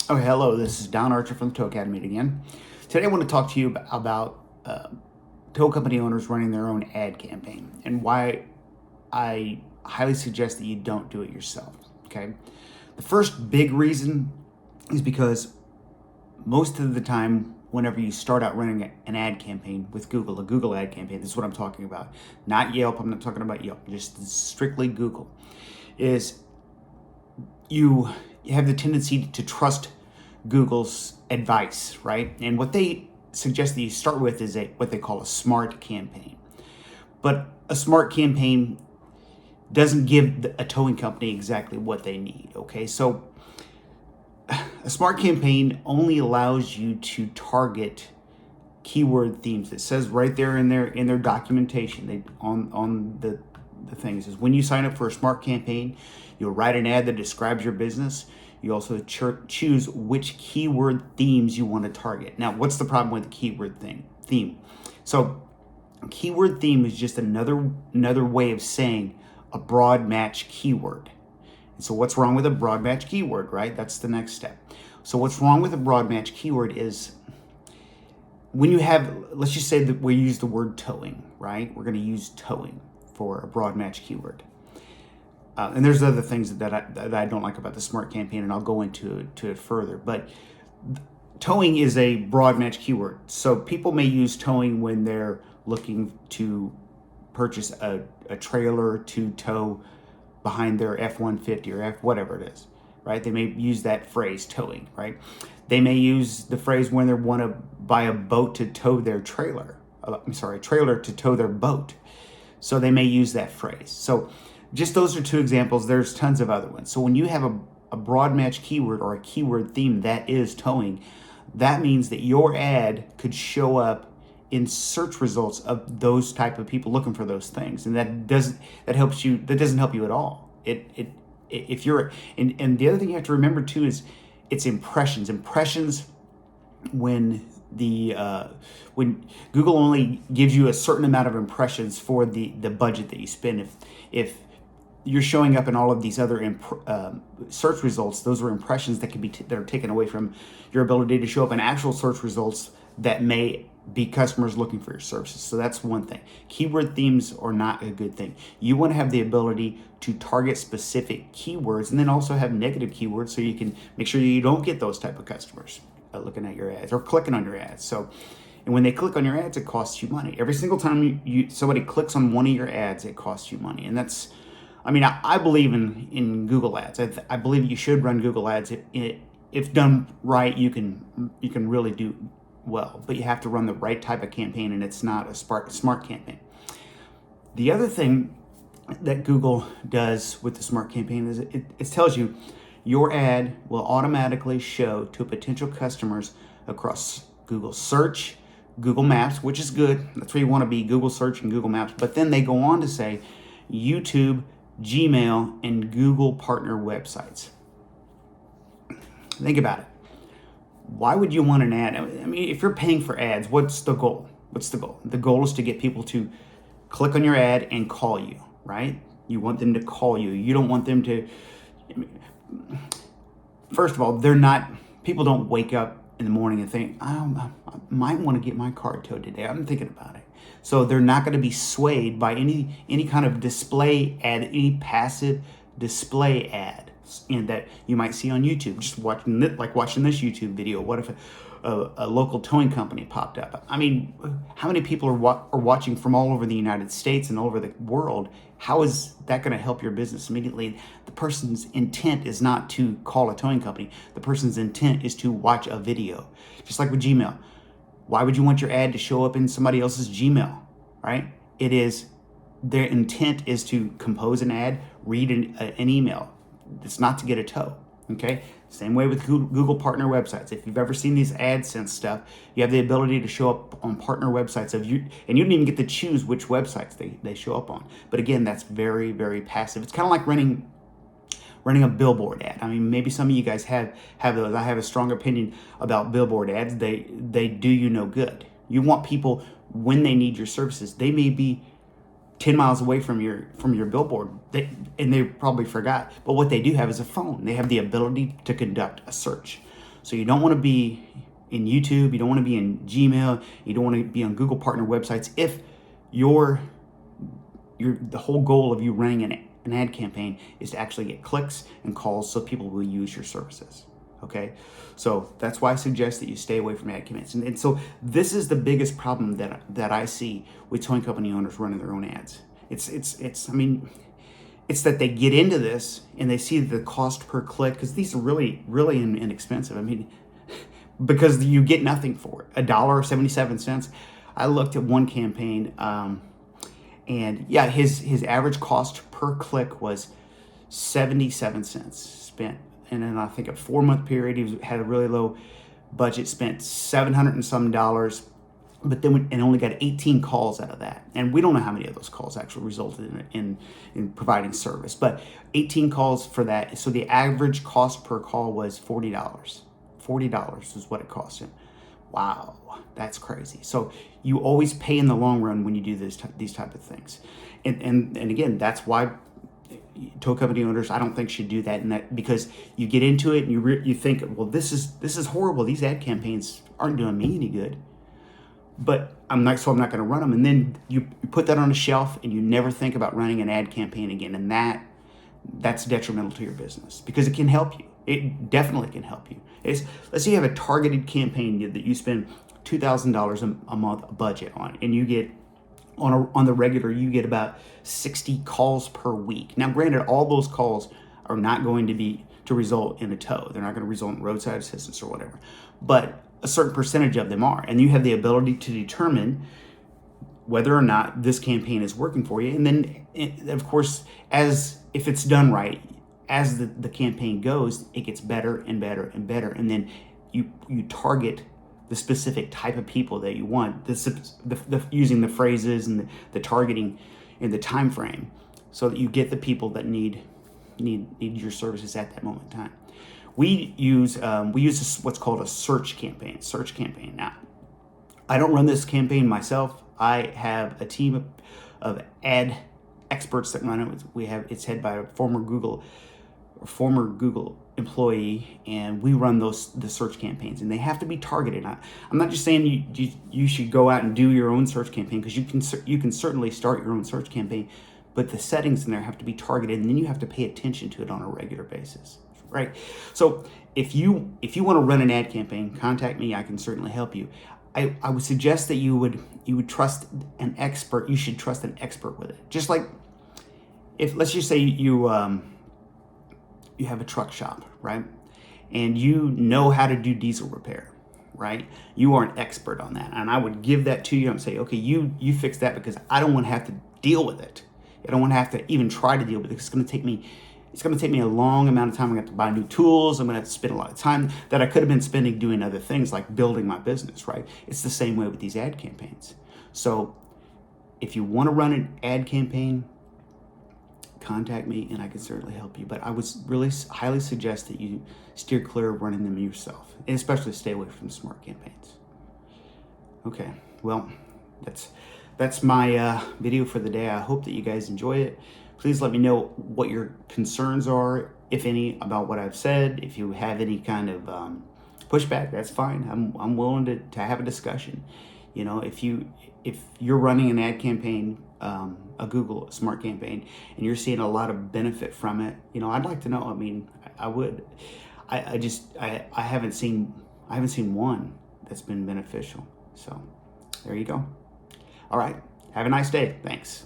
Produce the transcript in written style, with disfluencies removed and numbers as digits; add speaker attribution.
Speaker 1: Okay, hello, this is Don Archer from the Tow Academy again. Today I want to talk to you about tow company owners running their own ad campaign and why I highly suggest that you don't do it yourself. Okay, the first big reason is because most of the time, whenever you start out running an ad campaign with Google, a Google ad campaign, this is what I'm talking about, not Yelp, I'm not talking about Yelp, just strictly Google, is you have the tendency to trust Google's advice, right? And what they suggest that you start with is what they call a smart campaign. But a smart campaign doesn't give a towing company exactly what they need, okay? So a smart campaign only allows you to target keyword themes. It says right there in their documentation, on the things is when you sign up for a smart campaign, you'll write an ad that describes your business. You also choose which keyword themes you want to target. Now, what's the problem with the keyword theme? So, a keyword theme is just another way of saying a broad match keyword. And so, what's wrong with a broad match keyword, right? That's the next step. So, what's wrong with a broad match keyword is when you have, let's just say that we use the word towing, right? We're going to use towing for a broad match keyword. And there's other things that I don't like about the smart campaign, and I'll go into it further. But towing is a broad match keyword. So people may use towing when they're looking to purchase a trailer to tow behind their F-150 or F whatever it is, right? They may use that phrase, towing, right? They may use the phrase when they want to buy a boat to tow their trailer. Trailer to tow their boat. So they may use that phrase. So just those are two examples. There's tons of other ones. So when you have a broad match keyword or a keyword theme that is towing, that means that your ad could show up in search results of those type of people looking for those things, and that doesn't help you at all. If you're and the other thing you have to remember too is it's impressions. When Google only gives you a certain amount of impressions for the budget that you spend. If you're showing up in all of these other search results, those are impressions that can be that are taken away from your ability to show up in actual search results that may be customers looking for your services. So that's one thing. Keyword themes are not a good thing. You want to have the ability to target specific keywords and then also have negative keywords so you can make sure you don't get those type of customers looking at your ads or clicking on your ads. So, and when they click on your ads, it costs you money. Every single time somebody clicks on one of your ads, it costs you money. And that's, I believe in Google ads. I believe you should run Google ads. If done right, you can really do well, but you have to run the right type of campaign, and it's not a smart campaign. The other thing that Google does with the smart campaign is it tells you your ad will automatically show to potential customers across Google Search, Google Maps, which is good. That's where you want to be, Google Search and Google Maps. But then they go on to say YouTube, Gmail, and Google partner websites. Think about it. Why would you want an ad? If you're paying for ads, what's the goal? The goal is to get people to click on your ad and call you, right? You want them to call you. You don't want them to... First of all, people don't wake up in the morning and think, I might want to get my car towed today. I'm thinking about it. So they're not going to be swayed by any kind of display ad, any passive display ad that you might see on YouTube. Just watching this YouTube video. What if a local towing company popped up? How many people are watching from all over the United States and all over the world? How is that going to help your business immediately? The person's intent is not to call a towing company. The person's intent is to watch a video. Just like with Gmail. Why would you want your ad to show up in somebody else's Gmail, right? Their intent is to compose an ad, read an email. It's not to get a tow, okay? Same way with Google partner websites. If you've ever seen these AdSense stuff, you have the ability to show up on partner websites and you don't even get to choose which websites they show up on. But again, that's very, very passive. It's kind of like running a billboard ad. Maybe some of you guys have those. I have a strong opinion about billboard ads. They do you no good. You want people, when they need your services, they may be 10 miles away from your billboard, and they probably forgot. But what they do have is a phone. They have the ability to conduct a search. So you don't want to be in YouTube, you don't want to be in Gmail, you don't want to be on Google partner websites if the whole goal of you running an ad campaign is to actually get clicks and calls so people will use your services. Okay, so that's why I suggest that you stay away from ad campaigns. And so this is the biggest problem that I see with towing company owners running their own ads. It's that they get into this and they see the cost per click, because these are really, really inexpensive. I mean, because you get nothing for it. $1.77. I looked at one campaign, and yeah, his average cost per click was 77 cents spent. And then I think a 4-month period, he had a really low budget, spent $700 and some, but then and only got 18 calls out of that. And we don't know how many of those calls actually resulted in providing service, but 18 calls for that. So the average cost per call was $40. $40 is what it cost him. Wow, that's crazy. So you always pay in the long run when you do these type of things. And again, that's why tow company owners, I don't think, should do that. And that because you get into it and you think, well, this is horrible. These ad campaigns aren't doing me any good. But I'm not going to run them. And then you put that on a shelf and you never think about running an ad campaign again. And that's detrimental to your business, because it can help you. It definitely can help you. Let's say you have a targeted campaign that you spend $2,000 a month budget on, and you get on the regular, you get about 60 calls per week. Now, granted, all those calls are not going to result in a tow. They're not going to result in roadside assistance or whatever. But a certain percentage of them are, and you have the ability to determine whether or not this campaign is working for you. And then, of course, if it's done right, as the campaign goes, it gets better and better and better. And then you target the specific type of people that you want, using the phrases and the targeting and the time frame, so that you get the people that need your services at that moment in time. We use what's called a search campaign. Now, I don't run this campaign myself. I have a team of ad experts that run it. It's headed by a former Google employee, and we run the search campaigns, and they have to be targeted. I'm not just saying you should go out and do your own search campaign, because you can certainly start your own search campaign, but the settings in there have to be targeted, and then you have to pay attention to it on a regular basis, right? So if you want to run an ad campaign, contact me. I can certainly help you. I would suggest that you would trust an expert. You should trust an expert with it. Just like, if let's just say you have a truck shop, right? And you know how to do diesel repair, right? You are an expert on that. And I would give that to you and say, okay, you fix that, because I don't want to have to deal with it. I don't want to have to even try to deal with it. It's going to take me a long amount of time. I'm going to have to buy new tools. I'm going to have to spend a lot of time that I could have been spending doing other things like building my business, right? It's the same way with these ad campaigns. So if you want to run an ad campaign, contact me and I can certainly help you. But I would really highly suggest that you steer clear of running them yourself, and especially stay away from smart campaigns. Okay, well, that's my video for the day. I hope that you guys enjoy it. Please let me know what your concerns are, if any, about what I've said. If you have any kind of pushback, that's fine. I'm willing to have a discussion. You know, if you're running an ad campaign, a Google Smart campaign, and you're seeing a lot of benefit from it, you know, I'd like to know. I mean, I would. I haven't seen one that's been beneficial. So there you go. All right. Have a nice day. Thanks.